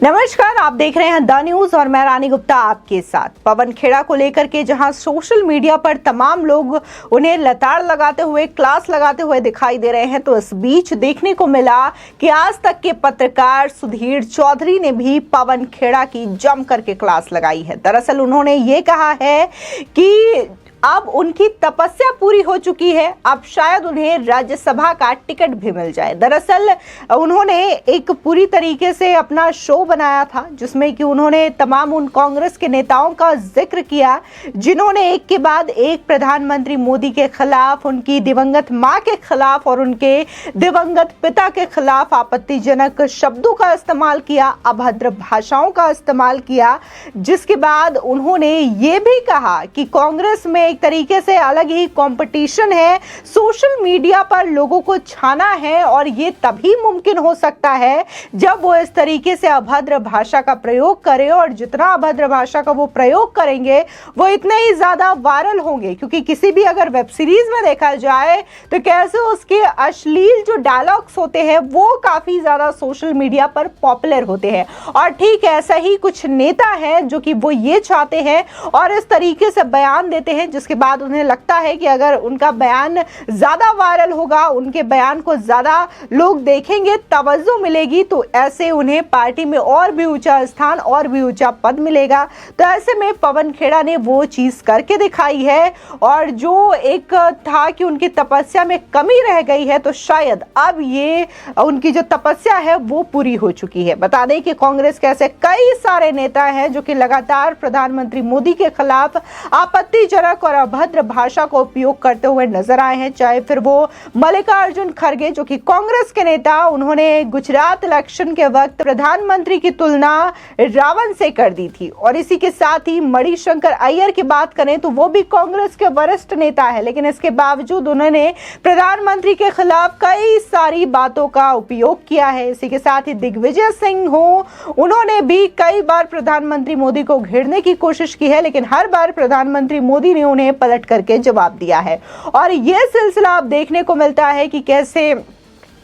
नमस्कार, आप देख रहे हैं द न्यूज और मैं रानी गुप्ता आपके साथ। पवन खेड़ा को लेकर के जहां सोशल मीडिया पर तमाम लोग उन्हें लताड़ लगाते हुए, क्लास लगाते हुए दिखाई दे रहे हैं, तो इस बीच देखने को मिला कि आज तक के पत्रकार सुधीर चौधरी ने भी पवन खेड़ा की जम करके क्लास लगाई है। दरअसल उन्होंने ये कहा है कि अब उनकी तपस्या पूरी हो चुकी है, अब शायद उन्हें राज्यसभा का टिकट भी मिल जाए। दरअसल उन्होंने एक पूरी तरीके से अपना शो बनाया था जिसमें कि उन्होंने तमाम उन कांग्रेस के नेताओं का जिक्र किया जिन्होंने एक के बाद एक प्रधानमंत्री मोदी के खिलाफ, उनकी दिवंगत मां के खिलाफ और उनके दिवंगत पिता के खिलाफ आपत्तिजनक शब्दों का इस्तेमाल किया, अभद्र भाषाओं का इस्तेमाल किया। जिसके बाद उन्होंने ये भी कहा कि कांग्रेस में एक तरीके से अलग ही कंपटीशन है, सोशल मीडिया पर लोगों को छाना है और ये तभी मुमकिन हो सकता है जब वो इस तरीके से अभद्र भाषा का प्रयोग करें, और जितना अभद्र भाषा का वो प्रयोग करेंगे वो इतने ही ज्यादा वायरल होंगे। क्योंकि किसी भी अगर वेब सीरीज में देखा जाए तो कैसे उसके अश्लील जो डायलॉग्स होते हैं वो काफी ज्यादा सोशल मीडिया पर पॉपुलर होते हैं। और ठीक ऐसा ही कुछ नेता है जो कि वो ये चाहते हैं और इस तरीके से बयान देते हैं जिसके बाद उन्हें लगता है कि अगर उनका बयान ज्यादा वायरल होगा, उनके बयान को ज्यादा लोग देखेंगे, तवज्जो मिलेगी, तो ऐसे उन्हें पार्टी में और भी ऊंचा स्थान और भी ऊंचा पद मिलेगा। तो ऐसे में पवन खेड़ा ने वो चीज करके दिखाई है, और जो एक था कि उनकी तपस्या में कमी रह गई है, तो शायद अब ये उनकी जो तपस्या है वो पूरी हो चुकी है। बता दें कि कांग्रेस के ऐसे कई सारे नेता हैं जो कि लगातार प्रधानमंत्री मोदी के खिलाफ आपत्तिजनक और अभद्र भाषा का उपयोग करते हुए नजर आए हैं। चाहे फिर वो मल्लिकार्जुन खड़गे जो कि कांग्रेस के नेता, उन्होंने गुजरात इलेक्शन के वक्त प्रधानमंत्री की तुलना रावण से कर दी थी। और इसी के साथ ही मणिशंकर अय्यर की बात करें तो वो भी कांग्रेस के वरिष्ठ नेता है, लेकिन इसके बावजूद उन्होंने प्रधानमंत्री के खिलाफ कई सारी बातों का उपयोग किया है। इसी के साथ ही दिग्विजय सिंह हो, उन्होंने भी कई बार प्रधानमंत्री मोदी को घेरने की कोशिश की है, लेकिन हर बार प्रधानमंत्री मोदी ने उन्हें पलट करके जवाब दिया है। और यह सिलसिला अब देखने को मिलता है कि कैसे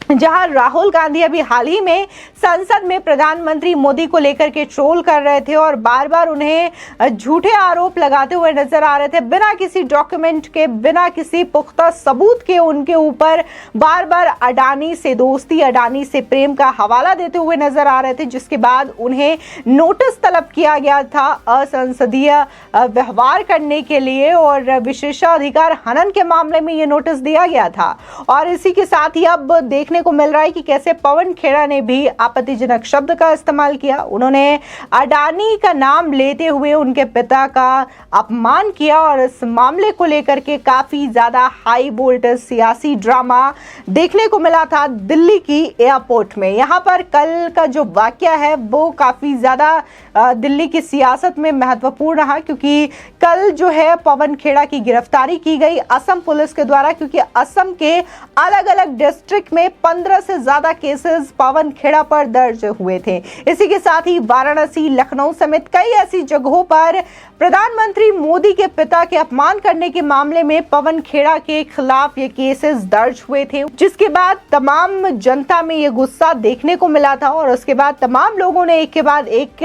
जहां राहुल गांधी अभी हाल ही में संसद में प्रधानमंत्री मोदी को लेकर के ट्रोल कर रहे थे और बार बार उन्हें झूठे आरोप लगाते हुए नजर आ रहे थे, बिना किसी डॉक्यूमेंट के, बिना किसी पुख्ता सबूत के उनके ऊपर बार बार अडानी से दोस्ती, अडानी से प्रेम का हवाला देते हुए नजर आ रहे थे। जिसके बाद उन्हें नोटिस तलब किया गया था असंसदीय व्यवहार करने के लिए, और विशेषाधिकार हनन के मामले में यह नोटिस दिया गया था। और इसी के साथ ही अब देखने को मिल रहा है कि कैसे पवन खेड़ा ने भी आपत्तिजनक शब्द का इस्तेमाल किया। उन्होंने अडानी का नाम लेते हुए उनके पिता का अपमान किया, और इस मामले को लेकर के काफी ज्यादा हाई वोल्टेज सियासी ड्रामा देखने को मिला था दिल्ली की एयरपोर्ट में। यहां पर कल का जो वाकया है वो काफी ज्यादा दिल्ली की सियासत में महत्वपूर्ण रहा, क्योंकि कल जो है पवन खेड़ा की गिरफ्तारी की गई असम पुलिस के द्वारा, क्योंकि असम के अलग अलग डिस्ट्रिक्ट में 15 से ज्यादा केसेस पवन खेड़ा पर दर्ज हुए थे। इसी के साथ ही वाराणसी, लखनऊ समेत कई ऐसी जगहों पर प्रधानमंत्री मोदी के पिता के अपमान करने के मामले में पवन खेड़ा के खिलाफ ये केसेस दर्ज हुए थे। जिसके बाद तमाम जनता में ये गुस्सा देखने को मिला था, और उसके बाद तमाम लोगों ने एक के बाद एक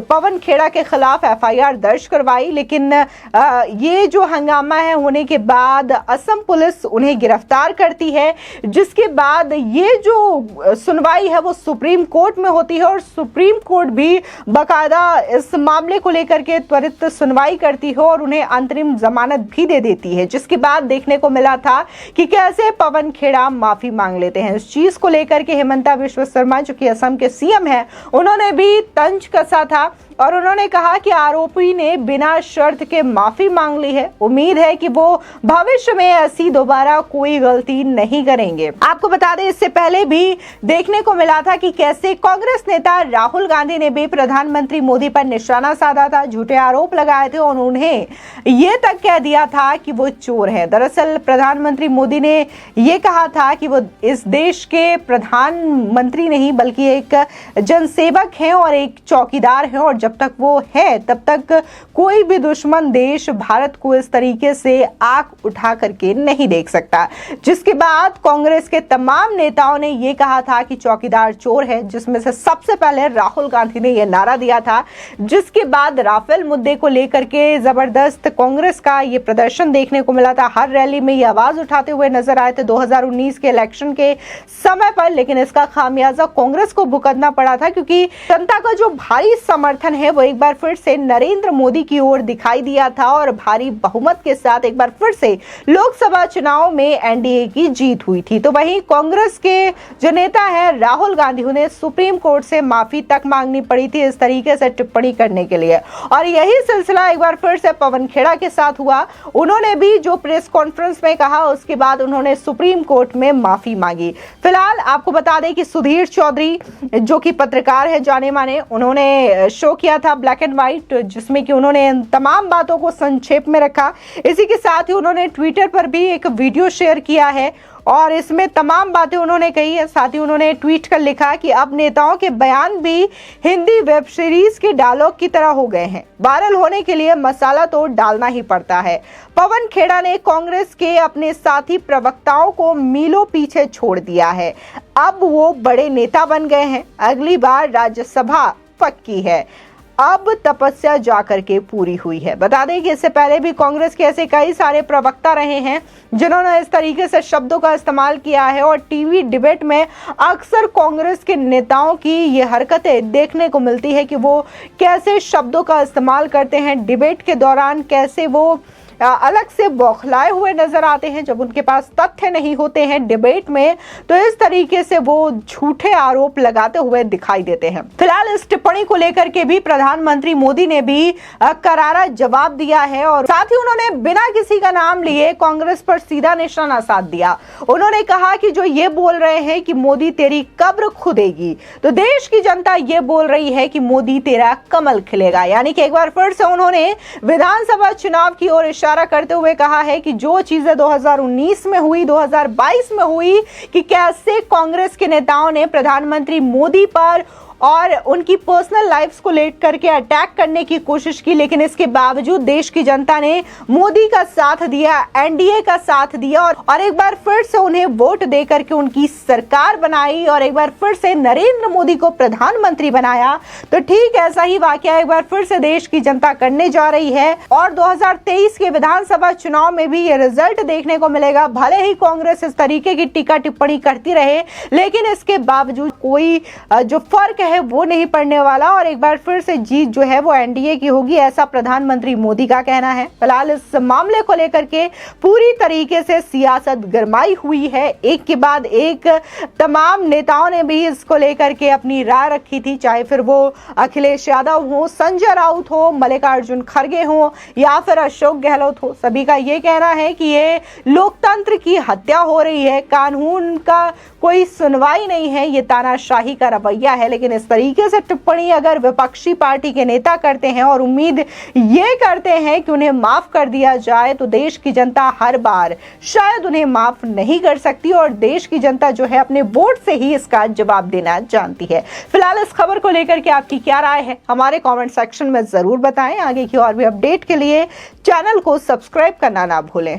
पवन खेड़ा के खिलाफ एफआईआर दर्ज करवाई। लेकिन ये जो हंगामा है होने के बाद असम पुलिस उन्हें गिरफ्तार करती है, जिसके बाद ये जो सुनवाई है वो सुप्रीम कोर्ट में होती है, और सुप्रीम कोर्ट भी बाकायदा इस मामले को लेकर के त्वरित सुनवाई करती है और उन्हें अंतरिम जमानत भी दे देती है। जिसके बाद देखने को मिला था कि कैसे पवन खेड़ा माफी मांग लेते हैं। इस चीज को लेकर के हेमंता बिश्वा शर्मा जो कि असम के सीएम है, उन्होंने भी तंज कसा था और उन्होंने कहा कि आरोपी ने बिना शर्त के माफी मांग ली है। उम्मीद है कि वो भविष्य में ऐसी दोबारा कोई गलती नहीं करेंगे। आपको बता दें, इससे पहले भी देखने को मिला था कि कैसे कांग्रेस नेता राहुल गांधी ने भी प्रधानमंत्री मोदी पर निशाना साधा था, झूठे आरोप लगाए थे और उन्हें ये तक कह दिया था कि वो चोर है। दरअसल प्रधानमंत्री मोदी ने ये कहा था कि वो इस देश के प्रधानमंत्री नहीं बल्कि एक जनसेवक हैं और एक चौकीदार हैं, और जब तक वो है तब तक कोई भी दुश्मन देश भारत को इस तरीके से आंख उठा करके नहीं देख सकता। जिसके बाद कांग्रेस के तमाम नेताओं ने ये कहा था कि चौकीदार चोर है, जिसमें से सबसे पहले राहुल गांधी ने यह नारा दिया था। जिसके बाद राफेल मुद्दे को लेकर के जबरदस्त कांग्रेस का ये प्रदर्शन देखने को मिला था। हर रैली में ये आवाज उठाते हुए नजर आए थे 2019 के इलेक्शन के समय पर, लेकिन इसका खामियाजा कांग्रेस को भुगतना पड़ा था, क्योंकि जनता का जो भारी समर्थन है वो एक बार फिर से नरेंद्र मोदी की ओर दिखाई दिया था और भारी बहुमत के साथ एक बार फिर से लोकसभा चुनाव में एनडीए की जीत हुई थी। तो वहीं कांग्रेस के जो नेता है राहुल गांधी, उन्हें सुप्रीम कोर्ट से माफी तक मांगनी पड़ी थी इस तरीके से टिप्पणी करने के लिए। और यही सिलसिला एक बार फिर से पवन खेड़ा के साथ हुआ। उन्होंने भी जो प्रेस कॉन्फ्रेंस में कहा, उसके बाद उन्होंने सुप्रीम कोर्ट में माफी मांगी। फिलहाल आपको बता दें कि सुधीर चौधरी जो कि पत्रकार है जाने माने, उन्होंने शो किया था ब्लैक एंड व्हाइट, जिसमें कि उन्होंने तमाम बातों को संक्षेप में रखा। इसी के साथ ही उन्होंने ट्विटर पर भी एक वीडियो शेयर किया है और इसमें तमाम बातें उन्होंने कही है। साथ ही उन्होंने ट्वीट कर लिखा कि अब नेताओं के बयान भी हिंदी वेब सीरीज के डायलॉग की तरह हो गए हैं। वायरल होने के लिए मसाला तो डालना ही पड़ता है। पवन खेड़ा ने कांग्रेस के अपने साथी प्रवक्ताओं को मीलों पीछे छोड़ दिया है। अब वो बड़े नेता बन गए हैं। अगली बार राज्यसभा पक्की है। अब तपस्या जाकर के पूरी हुई है। बता दें कि इससे पहले भी कांग्रेस के ऐसे कई सारे प्रवक्ता रहे हैं जिन्होंने इस तरीके से शब्दों का इस्तेमाल किया है और टीवी डिबेट में अक्सर कांग्रेस के नेताओं की ये हरकतें देखने को मिलती है कि वो कैसे शब्दों का इस्तेमाल करते हैं डिबेट के दौरान, कैसे वो अलग से बौखलाए हुए नजर आते हैं जब उनके पास तथ्य नहीं होते हैं डिबेट में, तो इस तरीके से वो झूठे आरोप लगाते हुए दिखाई देते हैं। फिलहाल इस टिप्पणी को लेकर के भी प्रधानमंत्री मोदी ने भी करारा जवाब दिया है और साथ ही उन्होंने बिना किसी का नाम लिए कांग्रेस पर सीधा निशाना साध दिया। उन्होंने कहा कि जो ये बोल रहे हैं कि मोदी तेरी कब्र खुदेगी, तो देश की जनता ये बोल रही है कि मोदी तेरा कमल खिलेगा। यानी कि एक बार फिर से उन्होंने विधानसभा चुनाव की ओर इशारा करते हुए कहा है कि जो चीजें 2019 में हुई, 2022 में हुई, कि कैसे कांग्रेस के नेताओं ने प्रधानमंत्री मोदी पर और उनकी पर्सनल लाइफ्स को लेकर करके अटैक करने की कोशिश की, लेकिन इसके बावजूद देश की जनता ने मोदी का साथ दिया, एनडीए का साथ दिया और एक बार फिर से उन्हें वोट दे करके उनकी सरकार बनाई और एक बार फिर से नरेंद्र मोदी को प्रधानमंत्री बनाया। तो ठीक ऐसा ही वाकया एक बार फिर से देश की जनता करने जा रही है और 2023 के विधानसभा चुनाव में भी ये रिजल्ट देखने को मिलेगा। भले ही कांग्रेस इस तरीके की टीका टिप्पणी करती रहे, लेकिन इसके बावजूद कोई जो फर्क है वो नहीं पड़ने वाला और एक बार फिर से जीत जो है वो एनडीए की होगी, ऐसा प्रधानमंत्री मोदी का कहना है। फिलहाल इस मामले को लेकर के पूरी तरीके से सियासत गरमाई हुई है। एक के बाद एक तमाम नेताओं ने भी इसको लेकर के अपनी राय रखी थी, चाहे फिर वो अखिलेश यादव हो, संजय राउत हो, मल्लिकार्जुन खड़गे हो या फिर अशोक गहलोत हो। सभी का ये कहना है कि ये लोकतंत्र की हत्या हो रही है, कानून का कोई सुनवाई नहीं है, ये तानाशाही का रवैया है। लेकिन इस तरीके से टिप्पणी अगर विपक्षी पार्टी के नेता करते हैं और उम्मीद ये करते हैं कि उन्हें माफ कर दिया जाए, तो देश की जनता हर बार शायद उन्हें माफ नहीं कर सकती और देश की जनता जो है अपने वोट से ही इसका जवाब देना जानती है। फिलहाल इस खबर को लेकर के आपकी क्या राय है, हमारे कमेंट सेक्शन में जरूर बताएं। आगे की और भी अपडेट के लिए चैनल को सब्सक्राइब करना ना भूलें।